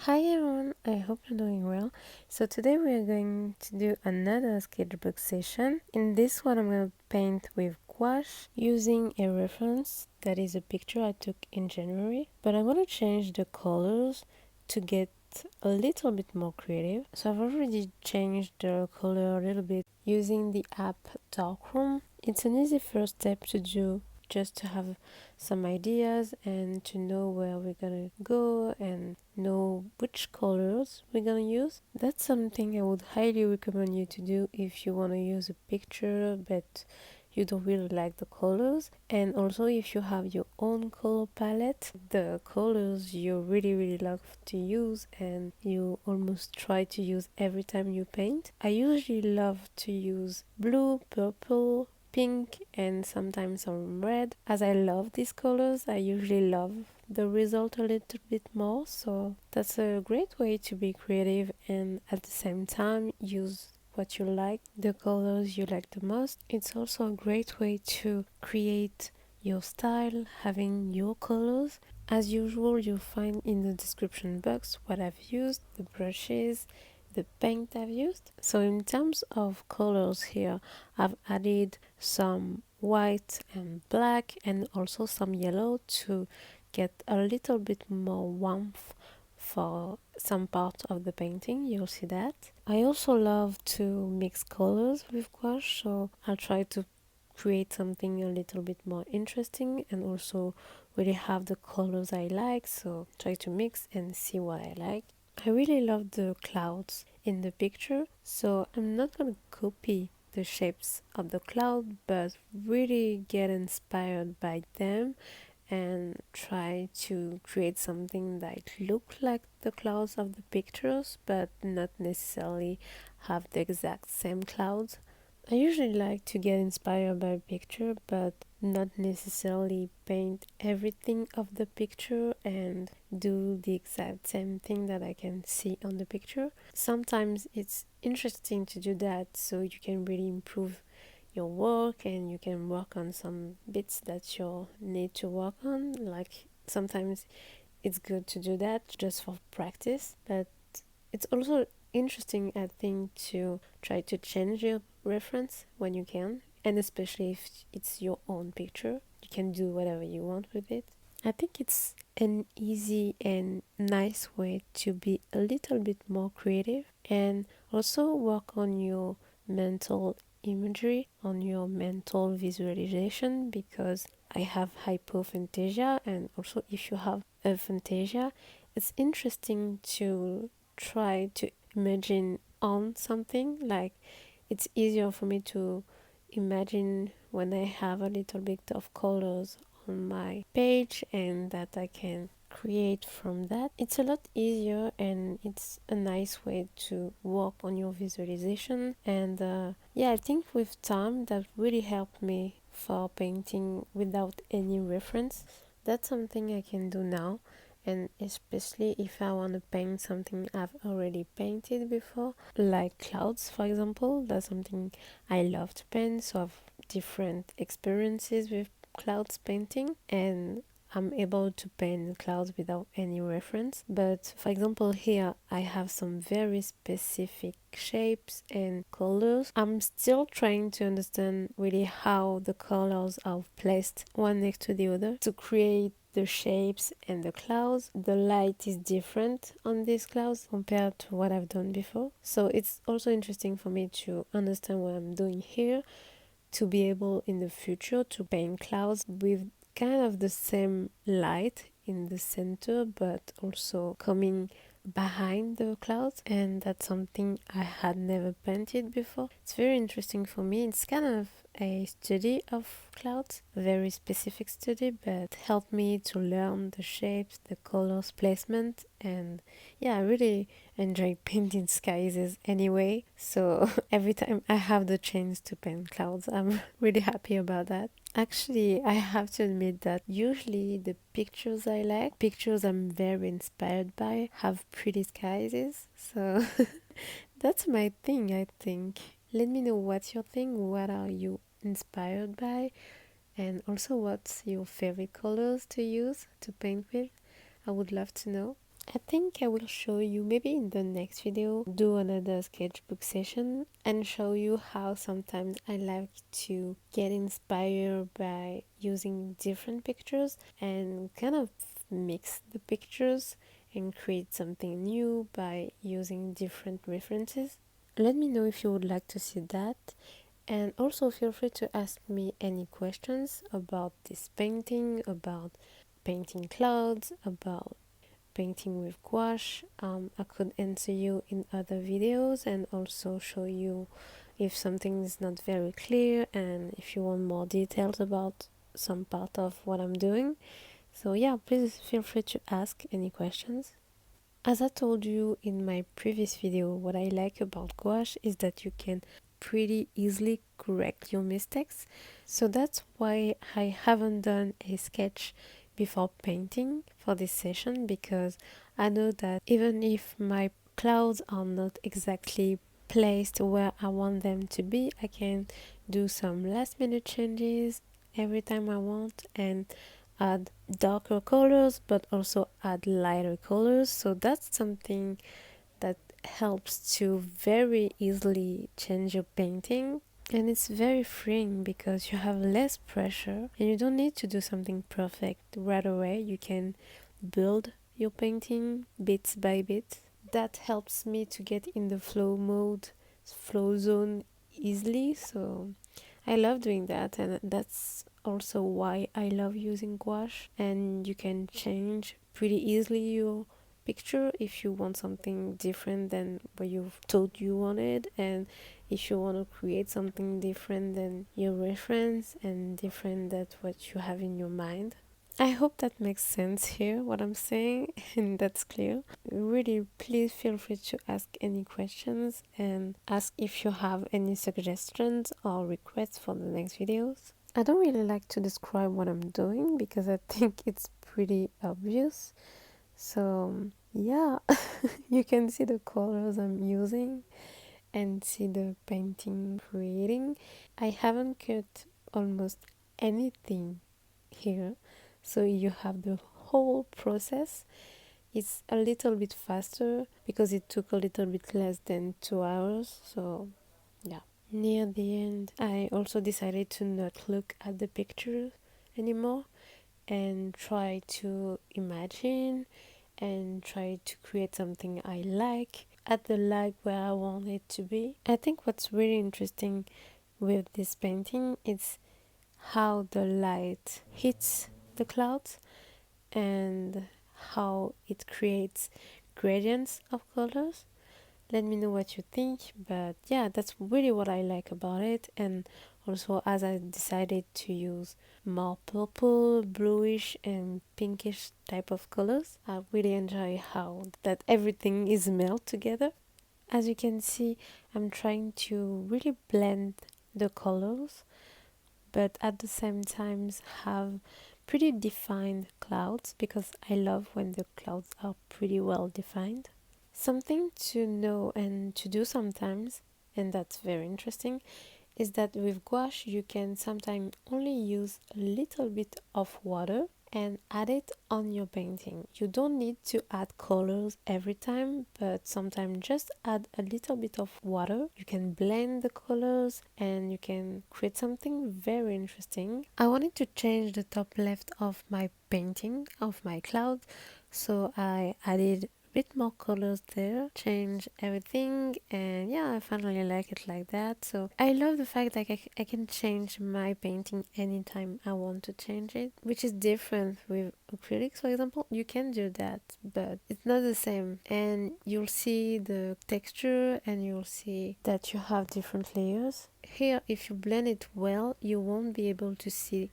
Hi everyone, I hope you're doing well. So today we are going to do another sketchbook session. In this one I'm going to paint with gouache using a reference that is a picture I took in January. But I'm going to change the colors to get a little bit more creative. So I've already changed the color a little bit using the app Darkroom. It's an easy first step to do, just to have some ideas and to know where we're gonna go and know which colors we're gonna use. That's something I would highly recommend you to do if you want to use a picture but you don't really like the colors, and also if you have your own color palette, the colors you really love to use and you almost try to use every time you paint. I usually love to use blue, purple, pink, and sometimes some red. As I love these colors, I usually love the result a little bit more, so that's a great way to be creative and at the same time use what you like, the colors you like the most. It's also a great way to create your style, having your colors. As usual, you'll find in the description box what I've used, the brushes, the paint I've used. So in terms of colors here, I've added some white and black and also some yellow to get a little bit more warmth for some part of the painting. You'll see that. I also love to mix colors with gouache, so I'll try to create something a little bit more interesting and also really have the colors I like, so try to mix and see what I like. I really love the clouds in the picture, so I'm not gonna copy the shapes of the cloud but really get inspired by them and try to create something that look like the clouds of the pictures but not necessarily have the exact same clouds. I usually like to get inspired by a picture but not necessarily paint everything of the picture and do the exact same thing that I can see on the picture. Sometimes it's interesting to do that so you can really improve your work and you can work on some bits that you need to work on. Like sometimes it's good to do that just for practice, but it's also interesting, I think, to try to change your reference when you can, and especially if it's your own picture, you can do whatever you want with it. I think it's an easy and nice way to be a little bit more creative and also work on your mental imagery, on your mental visualization, because I have hypophantasia, and also if you have aphantasia, it's interesting to try to imagine on something. Like it's easier for me to imagine when I have a little bit of colors on my page and that I can create from that. It's a lot easier and it's a nice way to work on your visualization. And yeah, I think with time that really helped me for painting without any reference. That's something I can do now, and especially if I want to paint something I've already painted before, like clouds for example. That's something I love to paint, so I've different experiences with clouds painting, and I'm able to paint clouds without any reference. But for example here I have some very specific shapes and colors. I'm still trying to understand really how the colors are placed one next to the other to create the shapes and the clouds. The light is different on these clouds compared to what I've done before, so it's also interesting for me to understand what I'm doing here, to be able in the future to paint clouds with kind of the same light in the center but also coming behind the clouds, and that's something I had never painted before. It's very interesting for me. It's kind of a study of clouds, a very specific study, but helped me to learn the shapes, the colors, placement, and yeah, I really enjoy painting skies anyway. So every time I have the chance to paint clouds, I'm really happy about that. Actually, I have to admit that usually the pictures I like, pictures I'm very inspired by, have pretty skies. So that's my thing, I think. Let me know what's your thing, what are you inspired by, and also what's your favorite colors to use to paint with. I would love to know. I think I will show you maybe in the next video, do another sketchbook session and show you how sometimes I like to get inspired by using different pictures and kind of mix the pictures and create something new by using different references. Let me know if you would like to see that, and also feel free to ask me any questions about this painting, about painting clouds, about painting with gouache. I could answer you in other videos and also show you if something is not very clear and if you want more details about some part of what I'm doing. So yeah, please feel free to ask any questions. As I told you in my previous video, what I like about gouache is that you can pretty easily correct your mistakes. So that's why I haven't done a sketch before painting for this session, because I know that even if my clouds are not exactly placed where I want them to be, I can do some last minute changes every time I want and add darker colors but also add lighter colors. So that's something that helps to very easily change your painting, and it's very freeing because you have less pressure and you don't need to do something perfect right away. You can build your painting bit by bit. That helps me to get in the flow mode, flow zone easily. So I love doing that, and that's also why I love using gouache. And you can change pretty easily your picture if you want something different than what you thought you wanted, and if you want to create something different than your reference and different than what you have in your mind. I hope that makes sense here, what I'm saying, and that's clear. Really, please feel free to ask any questions and ask if you have any suggestions or requests for the next videos. I don't really like to describe what I'm doing because I think it's pretty obvious. So, yeah, you can see the colors I'm using and see the painting creating. I haven't cut almost anything here, so you have the whole process. It's a little bit faster because it took a little bit less than 2 hours. So yeah, near the end I also decided to not look at the picture anymore and try to imagine and try to create something I like at the light where I want it to be. I think what's really interesting with this painting is how the light hits the clouds and how it creates gradients of colors. Let me know what you think, but yeah, that's really what I like about it. And also, as I decided to use more purple, bluish and pinkish type of colors, I really enjoy how that everything is melt together. As you can see, I'm trying to really blend the colors but at the same time have pretty defined clouds, because I love when the clouds are pretty well defined. Something to know and to do sometimes, and that's very interesting, is that with gouache you can sometimes only use a little bit of water and add it on your painting. You don't need to add colors every time, but sometimes just add a little bit of water. You can blend the colors and you can create something very interesting. I wanted to change the top left of my painting, of my cloud, so I added bit more colors there, change everything, and yeah, I finally like it like that. So I love the fact that I can change my painting anytime I want to change it, which is different with acrylics, for example. You can do that, but it's not the same, and you'll see the texture and you'll see that you have different layers. Here, if you blend it well, you won't be able to see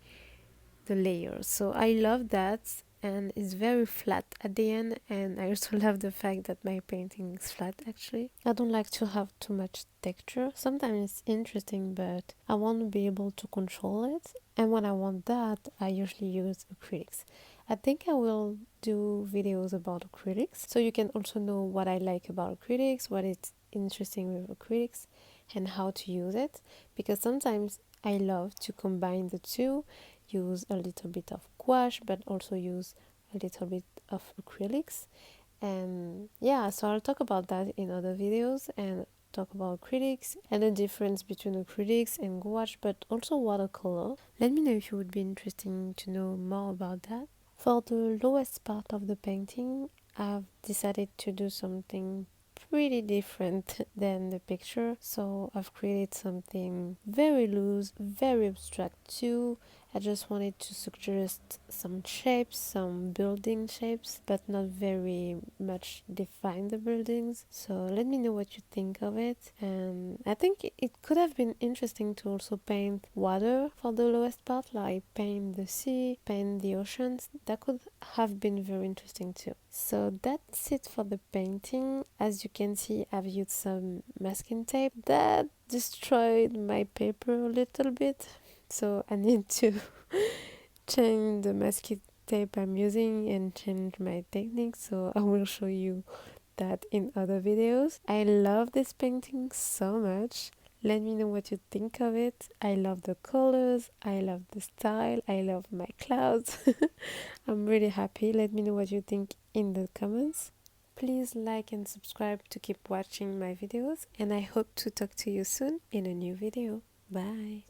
the layers. So I love that, and it's very flat at the end, and I also love the fact that my painting is flat actually. I don't like to have too much texture. Sometimes it's interesting, but I want to be able to control it, and when I want that I usually use acrylics. I think I will do videos about acrylics so you can also know what I like about acrylics, what is interesting with acrylics and how to use it, because sometimes I love to combine the two, use a little bit of gouache but also use a little bit of acrylics, And yeah, so I'll talk about that in other videos and talk about acrylics and the difference between acrylics and gouache, but also watercolor. Let me know if you would be interested to know more about that. For the lowest part of the painting, I've decided to do something pretty different than the picture, so I've created something very loose, very abstract too. I just wanted to suggest some shapes, some building shapes, but not very much define the buildings. So let me know what you think of it. And I think it could have been interesting to also paint water for the lowest part, like paint the sea, paint the oceans. That could have been very interesting too. So that's it for the painting. As you can see, I've used some masking tape that destroyed my paper a little bit, so I need to change the masking tape I'm using and change my technique, so I will show you that in other videos. I love this painting so much. Let me know what you think of it. I love the colors, I love the style, I love my clouds. I'm really happy. Let me know what you think in the comments. Please like and subscribe to keep watching my videos, and I hope to talk to you soon in a new video. Bye!